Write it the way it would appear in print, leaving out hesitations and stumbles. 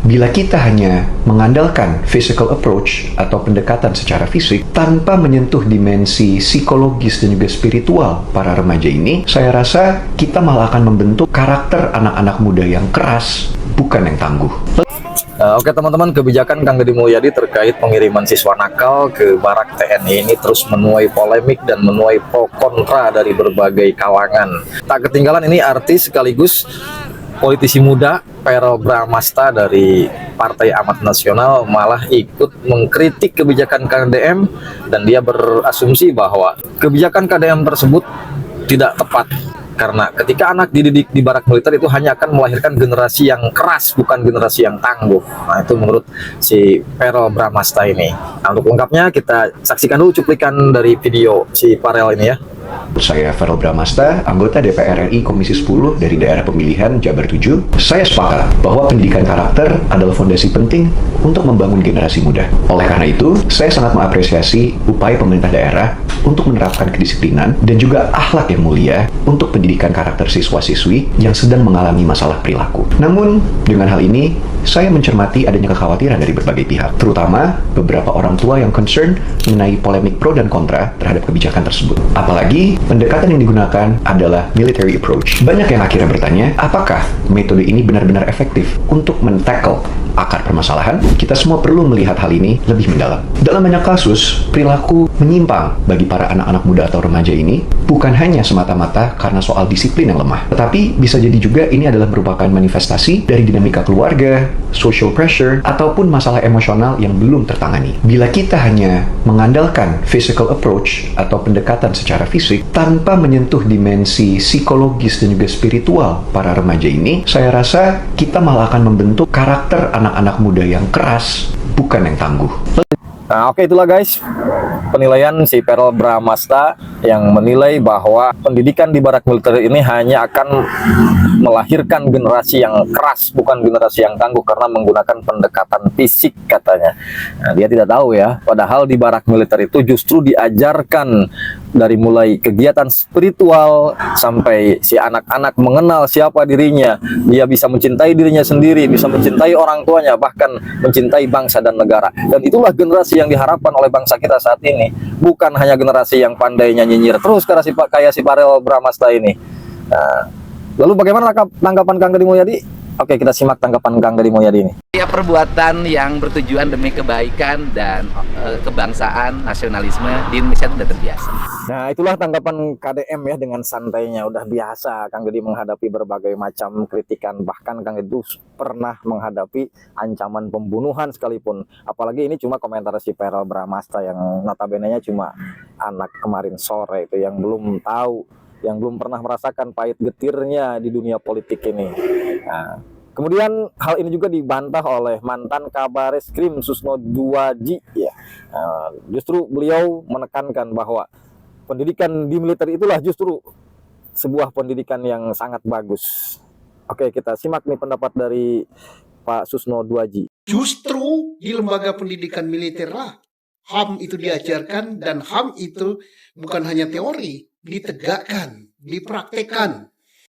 Bila kita hanya mengandalkan physical approach atau pendekatan secara fisik tanpa menyentuh dimensi psikologis dan juga spiritual para remaja ini, saya rasa kita malah akan membentuk karakter anak-anak muda yang keras, bukan yang tangguh. Oke teman-teman, kebijakan Kang Deddy Mulyadi terkait pengiriman siswa nakal ke barak TNI ini terus menuai polemik dan menuai pro kontra dari berbagai kalangan. Tak ketinggalan ini artis sekaligus politisi muda Verrel Bramasta dari Partai Amanat Nasional malah ikut mengkritik kebijakan KDM, dan dia berasumsi bahwa kebijakan KDM tersebut tidak tepat. Karena ketika anak dididik di barak militer itu hanya akan melahirkan generasi yang keras, bukan generasi yang tangguh. Nah, itu menurut si Verrel Bramasta ini. Nah, untuk lengkapnya kita saksikan dulu cuplikan dari video si Verrel ini ya. Saya Verrel Bramasta, anggota DPR RI Komisi 10 dari daerah pemilihan Jabar 7. Saya sepakat bahwa pendidikan karakter adalah fondasi penting untuk membangun generasi muda. Oleh karena itu, saya sangat mengapresiasi upaya pemerintah daerah untuk menerapkan kedisiplinan dan juga akhlak yang mulia untuk pendidikan karakter siswa-siswi yang sedang mengalami masalah perilaku. Namun, dengan hal ini, saya mencermati adanya kekhawatiran dari berbagai pihak, terutama beberapa orang tua yang concern mengenai polemik pro dan kontra terhadap kebijakan tersebut. Apalagi, pendekatan yang digunakan adalah military approach. Banyak yang akhirnya bertanya, apakah metode ini benar-benar efektif untuk men-tackle akar permasalahan? Kita semua perlu melihat hal ini lebih mendalam. Dalam banyak kasus, perilaku menyimpang bagi para anak-anak muda atau remaja ini bukan hanya semata-mata karena soal disiplin yang lemah, tetapi bisa jadi juga ini adalah merupakan manifestasi dari dinamika keluarga, social pressure, ataupun masalah emosional yang belum tertangani. Bila kita hanya mengandalkan physical approach atau pendekatan secara fisik tanpa menyentuh dimensi psikologis dan juga spiritual para remaja ini, saya rasa kita malah akan membentuk karakter anak-anak muda yang keras, bukan yang tangguh. Nah, oke, itulah guys penilaian si Verrel Bramasta yang menilai bahwa pendidikan di barak militer ini hanya akan melahirkan generasi yang keras, bukan generasi yang tangguh, karena menggunakan pendekatan fisik katanya. Nah, dia tidak tahu ya, padahal di barak militer itu justru diajarkan dari mulai kegiatan spiritual sampai si anak-anak mengenal siapa dirinya, dia bisa mencintai dirinya sendiri, bisa mencintai orang tuanya, bahkan mencintai bangsa dan negara. Dan itulah generasi yang diharapkan oleh bangsa kita saat ini, bukan hanya generasi yang pandai nyinyir terus kayak si Verrel Bramasta ini. Nah, lalu bagaimana tanggapan Kang Deddy Mulyadi? Oke, kita simak tanggapan Kang Deddy Mulyadi ini. Ya, perbuatan yang bertujuan demi kebaikan dan kebangsaan, nasionalisme di Indonesia itu sudah terbiasa. Nah, itulah tanggapan KDM ya, dengan santainya. Udah biasa Kang Deddy menghadapi berbagai macam kritikan. Bahkan Kang Deddy pernah menghadapi ancaman pembunuhan sekalipun. Apalagi ini cuma komentar si Verrel Bramasta yang notabene-nya cuma anak kemarin sore itu, yang belum tahu, yang belum pernah merasakan pahit getirnya di dunia politik ini. Nah, kemudian hal ini juga dibantah oleh mantan Kabareskrim Susno Duaji ya. Justru beliau menekankan bahwa pendidikan di militer itulah justru sebuah pendidikan yang sangat bagus. Oke, kita simak nih pendapat dari Pak Susno Duaji. Justru di lembaga pendidikan militer lah HAM itu diajarkan, dan HAM itu bukan hanya teori, ditegakkan, dipraktekkan.